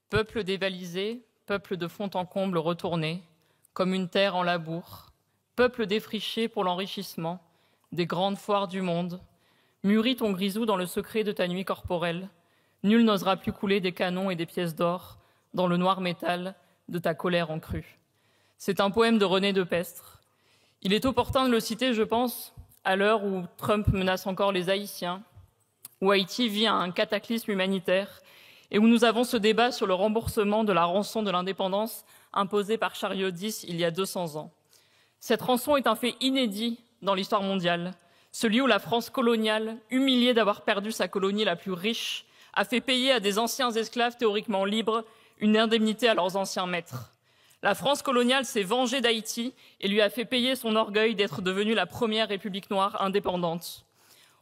Peuple dévalisé, peuple de fond en comble retourné, comme une terre en labour, peuple défriché pour l'enrichissement des grandes foires du monde, mûris ton grisou dans le secret de ta nuit corporelle, nul n'osera plus couler des canons et des pièces d'or dans le noir métal de ta colère en crue. C'est un poème de René Depestre. Il est opportun de le citer, je pense, à l'heure où Trump menace encore les Haïtiens, où Haïti vit un cataclysme humanitaire et où nous avons ce débat sur le remboursement de la rançon de l'indépendance imposée par Charles X il y a 200 ans. Cette rançon est un fait inédit dans l'histoire mondiale, celui où la France coloniale, humiliée d'avoir perdu sa colonie la plus riche, a fait payer à des anciens esclaves théoriquement libres une indemnité à leurs anciens maîtres. La France coloniale s'est vengée d'Haïti et lui a fait payer son orgueil d'être devenue la première république noire indépendante.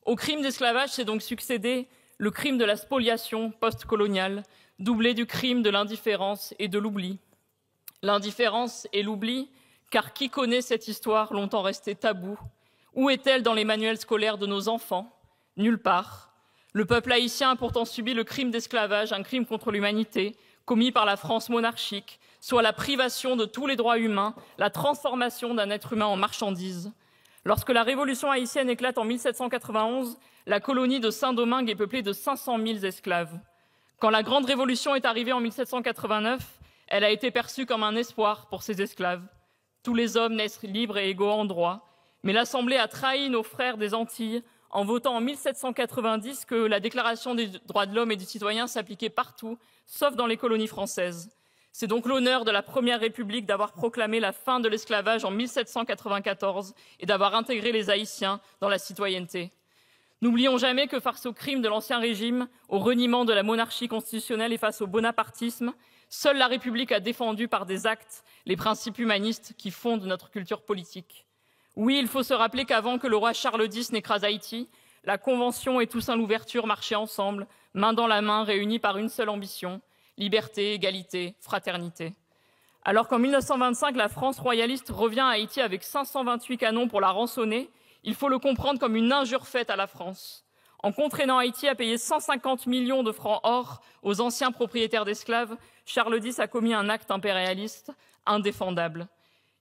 Au crime d'esclavage s'est donc succédé le crime de la spoliation post-coloniale, doublé du crime de l'indifférence et de l'oubli. L'indifférence et l'oubli, car qui connaît cette histoire longtemps restée taboue? Où est-elle dans les manuels scolaires de nos enfants? Nulle part. Le peuple haïtien a pourtant subi le crime d'esclavage, un crime contre l'humanité, commis par la France monarchique, soit la privation de tous les droits humains, la transformation d'un être humain en marchandise. Lorsque la révolution haïtienne éclate en 1791, la colonie de Saint-Domingue est peuplée de 500 000 esclaves. Quand la grande révolution est arrivée en 1789, elle a été perçue comme un espoir pour ces esclaves. Tous les hommes naissent libres et égaux en droit, mais l'Assemblée a trahi nos frères des Antilles en votant en 1790 que la Déclaration des droits de l'homme et du citoyen s'appliquait partout, sauf dans les colonies françaises. C'est donc l'honneur de la Première République d'avoir proclamé la fin de l'esclavage en 1794 et d'avoir intégré les Haïtiens dans la citoyenneté. N'oublions jamais que face aux crimes de l'Ancien Régime, au reniement de la monarchie constitutionnelle et face au bonapartisme, seule la République a défendu par des actes les principes humanistes qui fondent notre culture politique. Oui, il faut se rappeler qu'avant que le roi Charles X n'écrase Haïti, la Convention et Toussaint Louverture marchaient ensemble, main dans la main, réunis par une seule ambition, liberté, égalité, fraternité. Alors qu'en 1925, la France royaliste revient à Haïti avec 528 canons pour la rançonner, il faut le comprendre comme une injure faite à la France. En contraignant Haïti à payer 150 millions de francs or aux anciens propriétaires d'esclaves, Charles X a commis un acte impérialiste indéfendable.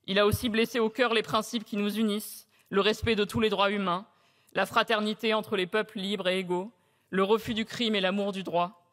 Il a aussi blessé au cœur les principes qui nous unissent, le respect de tous les droits humains, la fraternité entre les peuples libres et égaux, le refus du crime et l'amour du droit.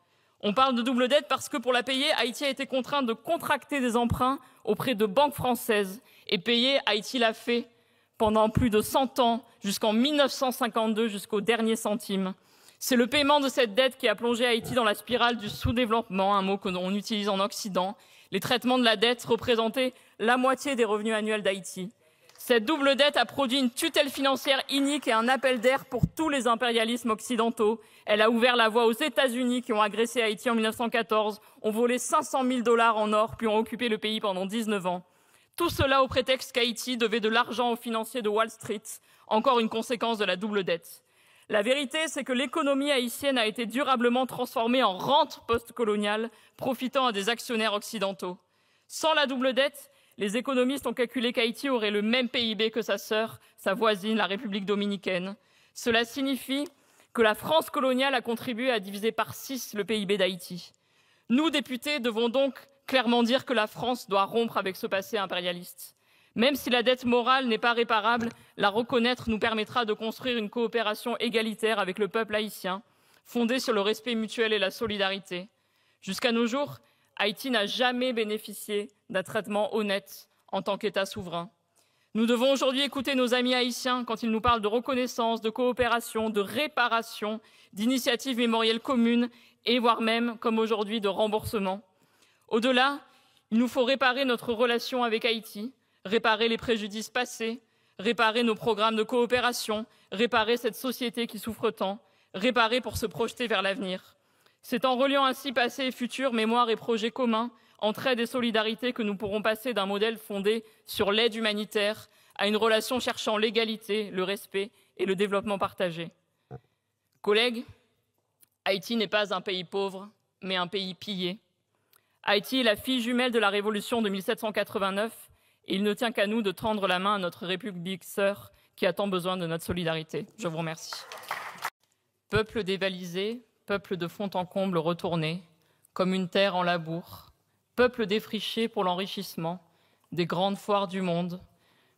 On parle de double dette parce que pour la payer, Haïti a été contraint de contracter des emprunts auprès de banques françaises. Et payer, Haïti l'a fait pendant plus de 100 ans, jusqu'en 1952, jusqu'au dernier centime. C'est le paiement de cette dette qui a plongé Haïti dans la spirale du sous-développement, un mot que l'on utilise en Occident. Les traitements de la dette représentaient la moitié des revenus annuels d'Haïti. Cette double dette a produit une tutelle financière inique et un appel d'air pour tous les impérialismes occidentaux. Elle a ouvert la voie aux États-Unis qui ont agressé Haïti en 1914, ont volé 500 000 $ en or, puis ont occupé le pays pendant 19 ans. Tout cela au prétexte qu'Haïti devait de l'argent aux financiers de Wall Street, encore une conséquence de la double dette. La vérité, c'est que l'économie haïtienne a été durablement transformée en rente post-coloniale, profitant à des actionnaires occidentaux. Sans la double dette, les économistes ont calculé qu'Haïti aurait le même PIB que sa sœur, sa voisine, la République dominicaine. Cela signifie que la France coloniale a contribué à diviser par 6 le PIB d'Haïti. Nous, députés, devons donc clairement dire que la France doit rompre avec ce passé impérialiste. Même si la dette morale n'est pas réparable, la reconnaître nous permettra de construire une coopération égalitaire avec le peuple haïtien, fondée sur le respect mutuel et la solidarité. Jusqu'à nos jours, Haïti n'a jamais bénéficié d'un traitement honnête en tant qu'État souverain. Nous devons aujourd'hui écouter nos amis haïtiens quand ils nous parlent de reconnaissance, de coopération, de réparation, d'initiatives mémorielles communes et voire même, comme aujourd'hui, de remboursement. Au-delà, il nous faut réparer notre relation avec Haïti, réparer les préjudices passés, réparer nos programmes de coopération, réparer cette société qui souffre tant, réparer pour se projeter vers l'avenir. C'est en reliant ainsi passé et futur, mémoire et projets communs, entraide et solidarité que nous pourrons passer d'un modèle fondé sur l'aide humanitaire à une relation cherchant l'égalité, le respect et le développement partagé. Collègues, Haïti n'est pas un pays pauvre, mais un pays pillé. Haïti est la fille jumelle de la Révolution de 1789 et il ne tient qu'à nous de tendre la main à notre République sœur qui a tant besoin de notre solidarité. Je vous remercie. Peuple dévalisé, peuple de fond en comble retourné, comme une terre en labour, peuple défriché pour l'enrichissement des grandes foires du monde,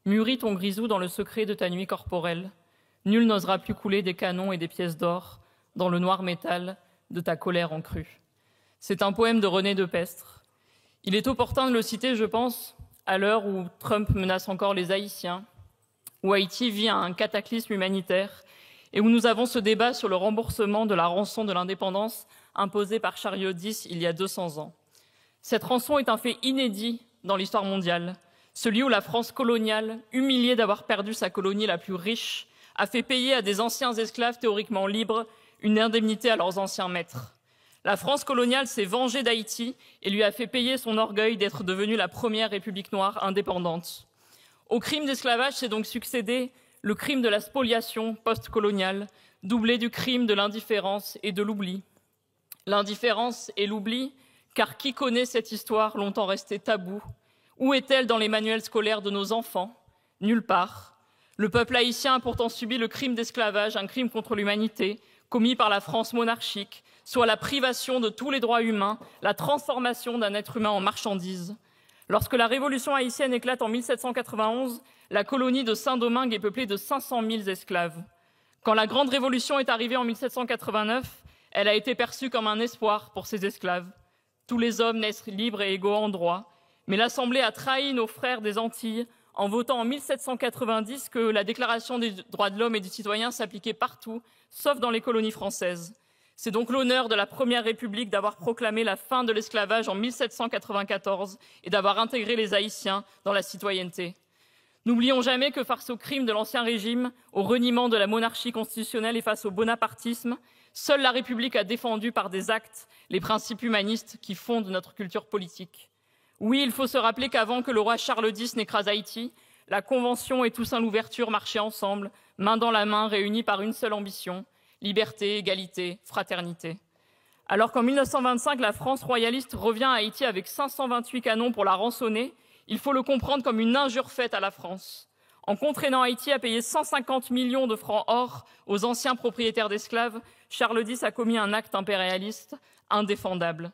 mûris ton grisou dans le secret de ta nuit corporelle, nul n'osera plus couler des canons et des pièces d'or dans le noir métal de ta colère en crue. C'est un poème de René Depestre. Il est opportun de le citer, je pense, à l'heure où Trump menace encore les Haïtiens, où Haïti vit un cataclysme humanitaire et où nous avons ce débat sur le remboursement de la rançon de l'indépendance imposée par Charles X il y a 200 ans. Cette rançon est un fait inédit dans l'histoire mondiale, celui où la France coloniale, humiliée d'avoir perdu sa colonie la plus riche, a fait payer à des anciens esclaves théoriquement libres une indemnité à leurs anciens maîtres. La France coloniale s'est vengée d'Haïti et lui a fait payer son orgueil d'être devenue la première république noire indépendante. Au crime d'esclavage s'est donc succédé le crime de la spoliation post-coloniale, doublé du crime de l'indifférence et de l'oubli. L'indifférence et l'oubli, car qui connaît cette histoire longtemps restée taboue? Où est-elle dans les manuels scolaires de nos enfants? Nulle part. Le peuple haïtien a pourtant subi le crime d'esclavage, un crime contre l'humanité, commis par la France monarchique, soit la privation de tous les droits humains, la transformation d'un être humain en marchandise. Lorsque la révolution haïtienne éclate en 1791, la colonie de Saint-Domingue est peuplée de 500 000 esclaves. Quand la grande révolution est arrivée en 1789, elle a été perçue comme un espoir pour ces esclaves. Tous les hommes naissent libres et égaux en droit, mais l'Assemblée a trahi nos frères des Antilles en votant en 1790 que la Déclaration des droits de l'homme et du citoyen s'appliquait partout, sauf dans les colonies françaises. C'est donc l'honneur de la Première République d'avoir proclamé la fin de l'esclavage en 1794 et d'avoir intégré les Haïtiens dans la citoyenneté. N'oublions jamais que face aux crimes de l'Ancien Régime, au reniement de la monarchie constitutionnelle et face au bonapartisme, seule la République a défendu par des actes les principes humanistes qui fondent notre culture politique. Oui, il faut se rappeler qu'avant que le roi Charles X n'écrase Haïti, la Convention et Toussaint Louverture marchaient ensemble, main dans la main, réunis par une seule ambition, liberté, égalité, fraternité. Alors qu'en 1925, la France royaliste revient à Haïti avec 528 canons pour la rançonner, il faut le comprendre comme une injure faite à la France. En contraignant Haïti à payer 150 millions de francs or aux anciens propriétaires d'esclaves, Charles X a commis un acte impérialiste indéfendable.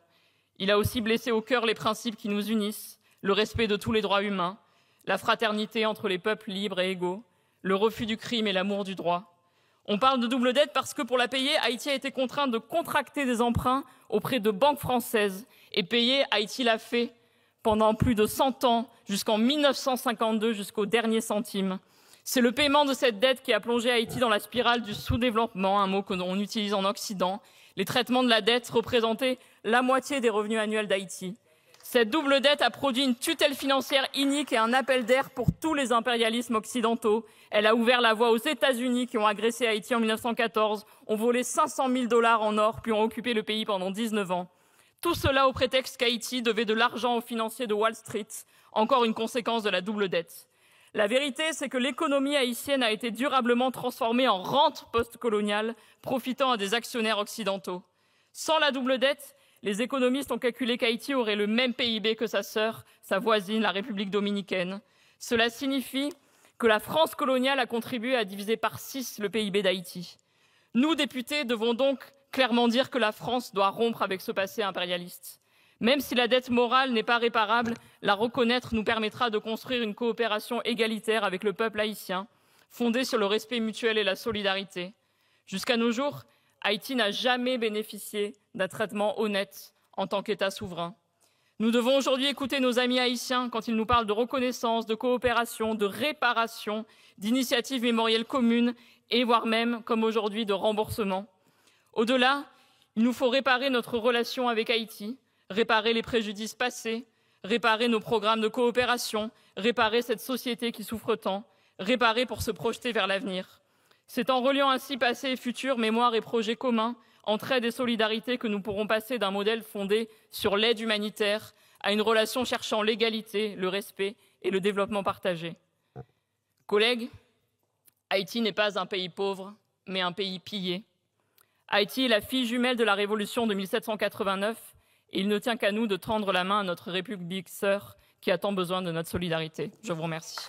Il a aussi blessé au cœur les principes qui nous unissent, le respect de tous les droits humains, la fraternité entre les peuples libres et égaux, le refus du crime et l'amour du droit. On parle de double dette parce que pour la payer, Haïti a été contraint de contracter des emprunts auprès de banques françaises. Et payer, Haïti l'a fait pendant plus de 100 ans, jusqu'en 1952, jusqu'au dernier centime. C'est le paiement de cette dette qui a plongé Haïti dans la spirale du sous-développement, un mot que l'on utilise en Occident. Les traitements de la dette représentaient la moitié des revenus annuels d'Haïti. Cette double dette a produit une tutelle financière inique et un appel d'air pour tous les impérialismes occidentaux. Elle a ouvert la voie aux États-Unis qui ont agressé Haïti en 1914, ont volé 500 000 $ en or, puis ont occupé le pays pendant 19 ans. Tout cela au prétexte qu'Haïti devait de l'argent aux financiers de Wall Street, encore une conséquence de la double dette. La vérité, c'est que l'économie haïtienne a été durablement transformée en rente post-coloniale, profitant à des actionnaires occidentaux. Sans la double dette, les économistes ont calculé qu'Haïti aurait le même PIB que sa sœur, sa voisine, la République dominicaine. Cela signifie que la France coloniale a contribué à diviser par 6 le PIB d'Haïti. Nous, députés, devons donc clairement dire que la France doit rompre avec ce passé impérialiste. Même si la dette morale n'est pas réparable, la reconnaître nous permettra de construire une coopération égalitaire avec le peuple haïtien, fondée sur le respect mutuel et la solidarité. Jusqu'à nos jours, Haïti n'a jamais bénéficié d'un traitement honnête en tant qu'État souverain. Nous devons aujourd'hui écouter nos amis haïtiens quand ils nous parlent de reconnaissance, de coopération, de réparation, d'initiatives mémorielles communes et voire même, comme aujourd'hui, de remboursement. Au-delà, il nous faut réparer notre relation avec Haïti, réparer les préjudices passés, réparer nos programmes de coopération, réparer cette société qui souffre tant, réparer pour se projeter vers l'avenir. C'est en reliant ainsi passé et futur, mémoire et projets communs, entraide et solidarité que nous pourrons passer d'un modèle fondé sur l'aide humanitaire à une relation cherchant l'égalité, le respect et le développement partagé. Collègues, Haïti n'est pas un pays pauvre, mais un pays pillé. Haïti est la fille jumelle de la révolution de 1789 et il ne tient qu'à nous de tendre la main à notre République sœur qui a tant besoin de notre solidarité. Je vous remercie.